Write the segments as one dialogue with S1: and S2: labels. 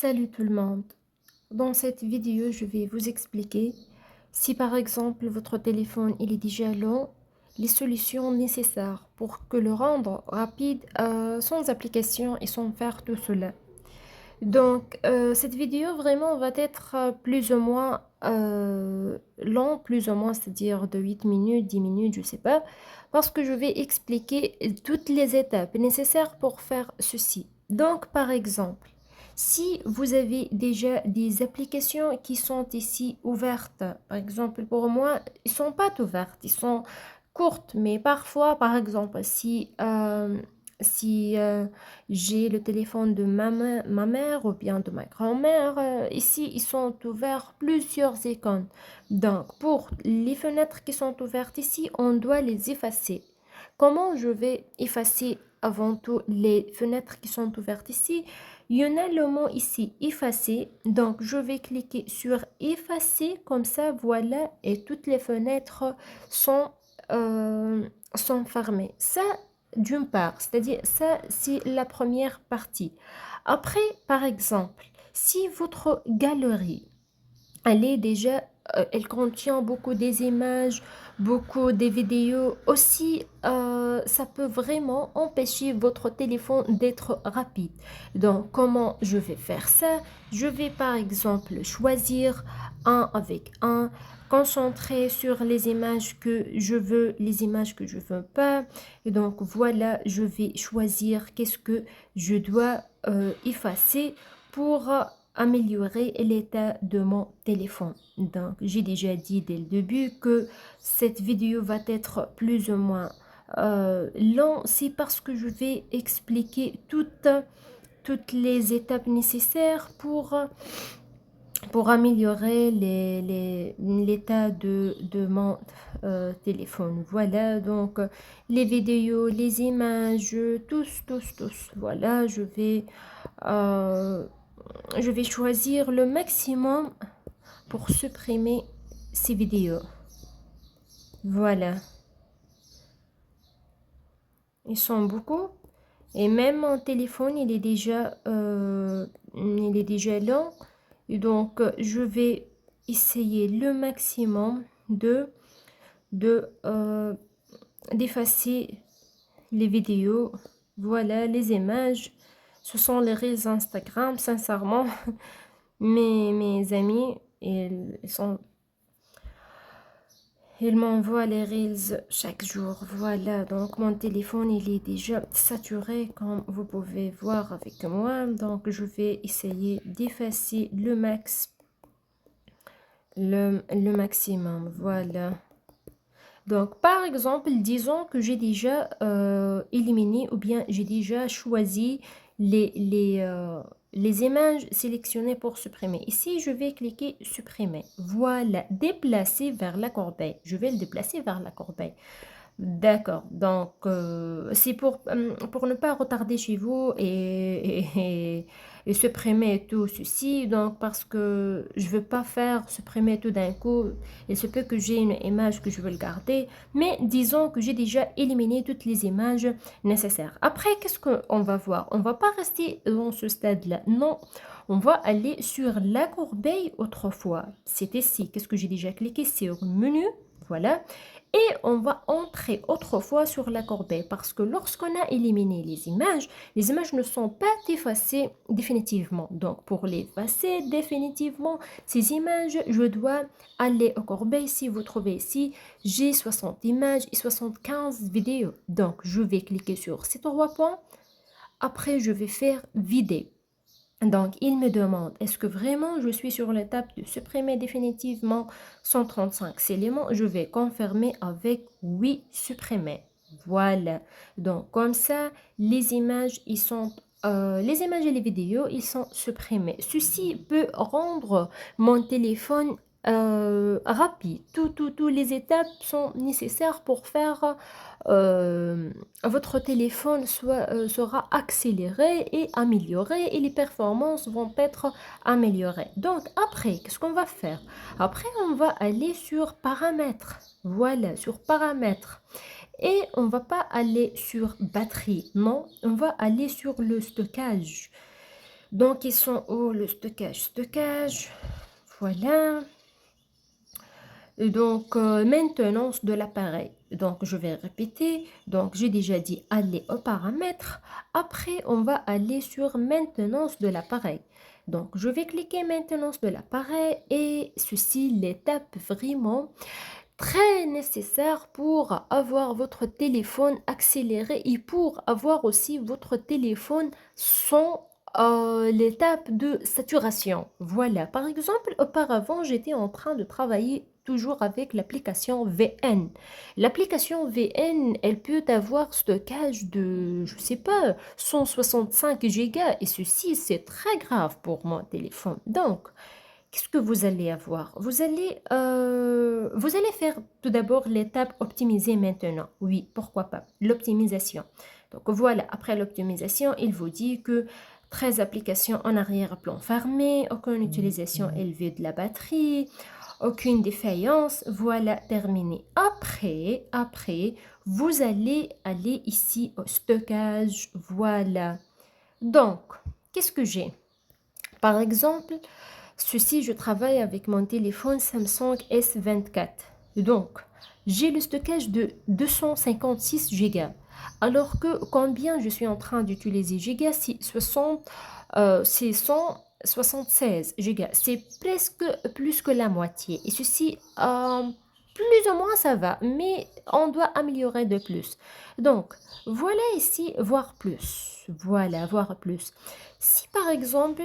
S1: Salut tout le monde. Dans cette vidéo, je vais vous expliquer si par exemple votre téléphone il est déjà lent, les solutions nécessaires pour que le rendre rapide sans application et sans faire tout cela. Donc cette vidéo vraiment va être plus ou moins long, plus ou moins, c'est-à-dire de 8 minutes, 10 minutes, je sais pas, parce que je vais expliquer toutes les étapes nécessaires pour faire ceci. Donc par exemple, si vous avez déjà des applications qui sont ici ouvertes, par exemple pour moi, ils sont pas ouvertes, ils sont courtes, mais parfois, par exemple, si j'ai le téléphone de ma mère ou bien de ma grand-mère, ici, ils sont ouverts plusieurs icônes. Donc, pour les fenêtres qui sont ouvertes ici, on doit les effacer. Comment je vais effacer avant tout les fenêtres qui sont ouvertes ici? Il y en a le mot ici, effacer. Donc, je vais cliquer sur effacer, comme ça, voilà, et toutes les fenêtres sont, sont fermées. Ça, d'une part, c'est-à-dire ça, c'est la première partie. Après, par exemple, si votre galerie elle est déjà, elle contient beaucoup des images, beaucoup des vidéos. Aussi, ça peut vraiment empêcher votre téléphone d'être rapide. Donc, comment je vais faire ça? Je vais par exemple choisir un avec un, concentrer sur les images que je veux, les images que je veux pas. Et donc, voilà, je vais choisir qu'est-ce que je dois effacer pour améliorer l'état de mon téléphone. Donc, j'ai déjà dit dès le début que cette vidéo va être plus ou moins long. C'est parce que je vais expliquer toutes les étapes nécessaires pour améliorer l'état de mon téléphone. Voilà, donc les vidéos, les images, tous. Voilà, euh, je vais choisir le maximum pour supprimer ces vidéos. Voilà, ils sont beaucoup. Et même mon téléphone, il est déjà lent. Et donc, je vais essayer le maximum de d'effacer les vidéos. Voilà, les images. Ce sont les réels Instagram, sincèrement. Mes amis, ils m'envoient les reels chaque jour. Voilà, donc mon téléphone, il est déjà saturé, comme vous pouvez voir avec moi. Donc, je vais essayer d'effacer le maximum. Voilà. Donc, par exemple, disons que j'ai déjà éliminé ou bien j'ai déjà choisi les images sélectionnées pour supprimer. Ici, je vais cliquer supprimer. Voilà, déplacer vers la corbeille. Je vais le déplacer vers la corbeille. D'accord, donc c'est pour ne pas retarder chez vous et supprimer tout ceci, donc parce que je veux pas faire supprimer tout d'un coup, il se peut que j'ai une image que je veux le garder, mais disons que j'ai déjà éliminé toutes les images nécessaires. Après, qu'est-ce qu'on va voir? On va pas rester dans ce stade-là, non, on va aller sur la corbeille autrefois. C'est ici, qu'est-ce que j'ai déjà cliqué sur menu, voilà. Et on va entrer autrefois sur la corbeille parce que lorsqu'on a éliminé les images ne sont pas effacées définitivement. Donc pour les effacer définitivement, ces images, je dois aller aux corbeilles. Si vous trouvez ici, j'ai 60 images et 75 vidéos. Donc je vais cliquer sur ces trois points. Après, je vais faire vider. Donc, il me demande, est-ce que vraiment je suis sur l'étape de supprimer définitivement 135 éléments? Je vais confirmer avec oui, supprimer. Voilà. Donc, comme ça, les images et les vidéos, ils sont supprimés. Ceci peut rendre mon téléphone rapide. Toutes les étapes sont nécessaires pour faire votre téléphone sera accéléré et amélioré et les performances vont être améliorées. Donc après, qu'est-ce qu'on va faire? Après, on va aller sur paramètres. Voilà, sur paramètres. Et on va pas aller sur batterie, non, on va aller sur le stockage. Donc, ils sont où le stockage? Stockage, voilà. Et donc, maintenance de l'appareil. Donc, je vais répéter. Donc, j'ai déjà dit aller aux paramètres. Après, on va aller sur maintenance de l'appareil. Donc, je vais cliquer maintenance de l'appareil et ceci, l'étape vraiment très nécessaire pour avoir votre téléphone accéléré et pour avoir aussi votre téléphone sans l'étape de saturation. Voilà, par exemple, auparavant, j'étais en train de travailler toujours avec l'application VN. L'application VN, elle peut avoir stockage de, je sais pas, 165 gigas et ceci, c'est très grave pour mon téléphone. Donc, qu'est-ce que vous allez avoir? Vous allez faire tout d'abord l'étape optimiser maintenant. Oui, pourquoi pas? L'optimisation. Donc voilà, après l'optimisation, il vous dit que 13 applications en arrière-plan fermé, aucune utilisation élevée de la batterie, aucune défaillance. Voilà, terminé. Après, vous allez aller ici au stockage. Voilà. Donc, qu'est-ce que j'ai? Par exemple, ceci, je travaille avec mon téléphone Samsung S24. Donc, j'ai le stockage de 256 gigas. Alors que combien je suis en train d'utiliser gigas, c'est 176 gigas. C'est presque plus que la moitié. Et ceci, plus ou moins ça va, mais on doit améliorer de plus. Donc, voilà ici, voir plus. Voilà, voir plus. Si par exemple,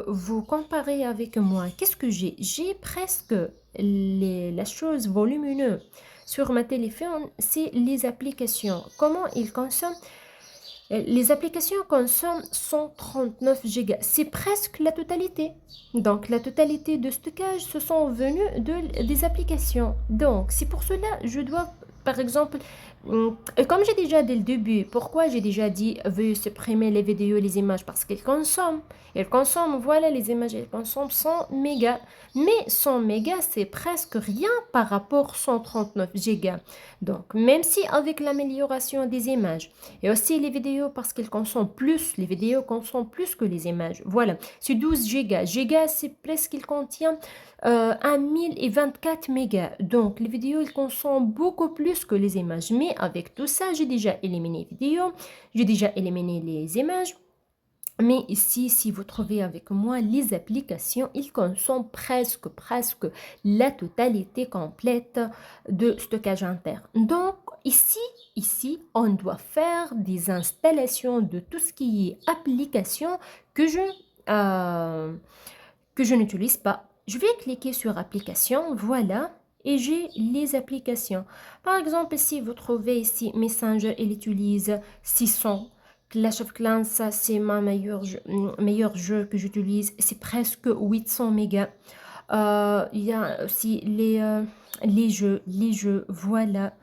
S1: vous comparez avec moi, qu'est-ce que j'ai? J'ai presque la chose volumineuse sur ma téléphone, c'est les applications. Comment ils consomment? Les applications consomment 139 gigas. C'est presque la totalité. Donc, la totalité de stockage, ce sont venus des applications. Donc, c'est pour cela, je dois, par exemple, comme j'ai déjà dès le début, pourquoi j'ai déjà dit veuillez supprimer les vidéos et les images? Parce qu'elles consomment. Elles consomment, voilà, les images, elles consomment 100 mégas. Mais 100 mégas, c'est presque rien par rapport à 139 gigas. Donc, même si avec l'amélioration des images, et aussi les vidéos parce qu'elles consomment plus, les vidéos consomment plus que les images. Voilà, c'est 12 gigas. Gigas, c'est presque qu'il contient 1024 mégas. Donc, les vidéos, ils consomment beaucoup plus que les images. Mais avec tout ça, j'ai déjà éliminé les vidéos, j'ai déjà éliminé les images. Mais ici, si vous trouvez avec moi les applications, ils consomment presque la totalité complète de stockage interne. Donc, ici, on doit faire des installations de tout ce qui est application que euh, que je n'utilise pas. Je vais cliquer sur application, voilà, et j'ai les applications. Par exemple, si vous trouvez ici Messenger, il utilise 600. Clash of Clans, ça c'est ma meilleur jeu que j'utilise, c'est presque 800 mégas. Il y a aussi les jeux, voilà.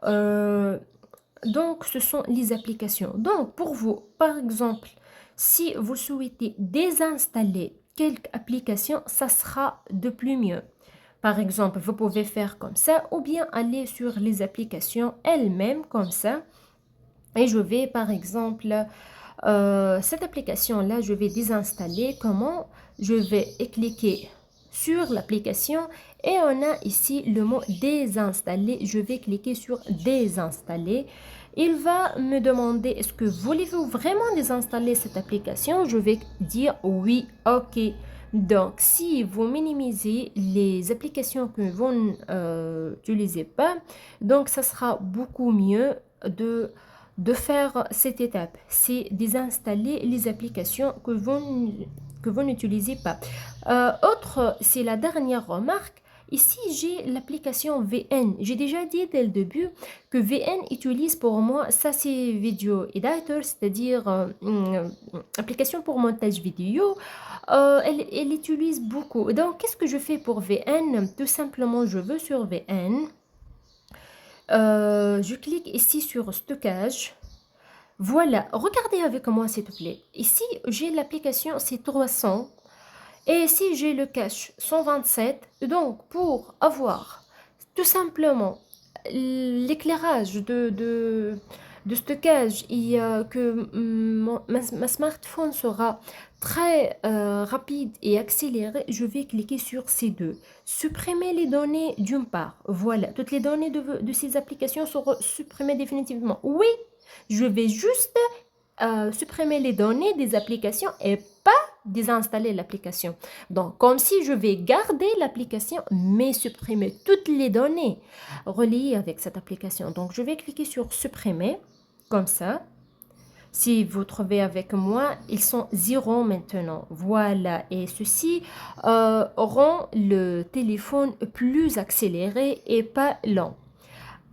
S1: Euh, donc, ce sont les applications. Donc, pour vous, par exemple, si vous souhaitez désinstaller quelque application, ça sera de plus mieux. Par exemple, vous pouvez faire comme ça ou bien aller sur les applications elles-mêmes comme ça. Et je vais, par exemple, cette application-là, je vais désinstaller. Comment? Je vais cliquer sur l'application et on a ici le mot désinstaller. Je vais cliquer sur désinstaller. Il va me demander est-ce que voulez-vous vraiment désinstaller cette application? Je vais dire oui, ok. Donc, si vous minimisez les applications que vous n'utilisez pas, donc ça sera beaucoup mieux de faire cette étape, c'est désinstaller les applications que vous n'utilisez pas. C'est la dernière remarque. Ici, j'ai l'application VN. J'ai déjà dit dès le début que VN utilise pour moi, ça c'est Video Editor, c'est-à-dire application pour montage vidéo. Elle utilise beaucoup. Donc, qu'est-ce que je fais pour VN? Tout simplement, je veux sur VN. Je clique ici sur stockage. Voilà, regardez avec moi s'il te plaît. Ici, j'ai l'application C300 et ici, j'ai le cache 127. Donc, pour avoir tout simplement l'éclairage de stockage et que ma smartphone sera très rapide et accéléré, je vais cliquer sur ces deux. Supprimer les données d'une part. Voilà, toutes les données de ces applications seront supprimées définitivement. Oui, je vais juste supprimer les données des applications et pas désinstaller l'application. Donc, comme si je vais garder l'application, mais supprimer toutes les données reliées avec cette application. Donc, je vais cliquer sur supprimer, comme ça. Si vous trouvez avec moi, ils sont 0 maintenant. Voilà. Et ceci rend le téléphone plus accéléré et pas lent.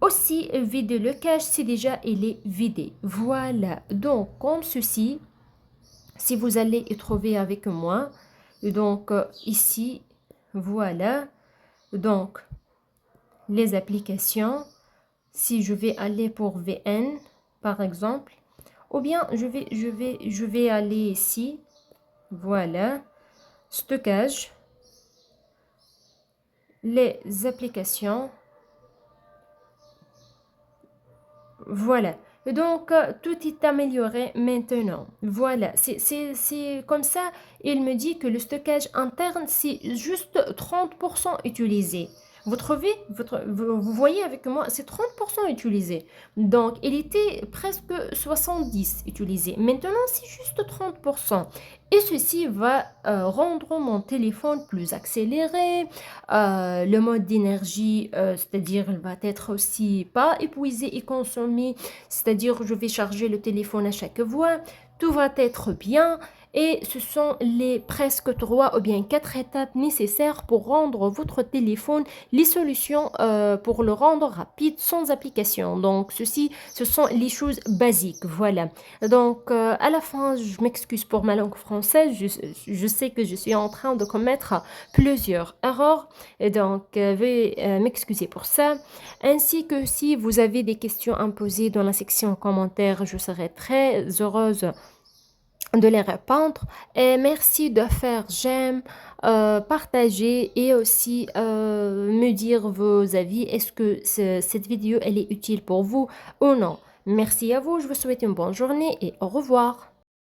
S1: Aussi, vider le cache si déjà il est vidé. Voilà. Donc, comme ceci, si vous allez y trouver avec moi, donc ici, voilà. Donc, les applications, si je vais aller pour VN, par exemple, ou bien je vais aller ici, voilà, stockage, les applications, voilà. Donc, tout est amélioré maintenant. Voilà, c'est comme ça, il me dit que le stockage interne, c'est juste 30% utilisé. Vous trouvez, vous voyez avec moi, c'est 30% utilisé. Donc, il était presque 70 utilisé. Maintenant, c'est juste 30%. Et ceci va rendre mon téléphone plus accéléré. Le mode d'énergie, c'est-à-dire, il va être aussi pas épuisé et consommé. C'est-à-dire, je vais charger le téléphone à chaque fois. Tout va être bien. Et ce sont les presque 3 ou bien 4 étapes nécessaires pour rendre votre téléphone, les solutions pour le rendre rapide sans application. Donc, ce sont les choses basiques. Voilà. Donc, à la fin, je m'excuse pour ma langue française. Je sais que je suis en train de commettre plusieurs erreurs. Et donc, veuillez m'excuser pour ça. Ainsi que si vous avez des questions à me poser dans la section commentaires, je serai très heureuse de les répondre. Et merci de faire j'aime, partager et aussi me dire vos avis. Est-ce que cette vidéo elle est utile pour vous ou non? Merci à vous, je vous souhaite une bonne journée et au revoir.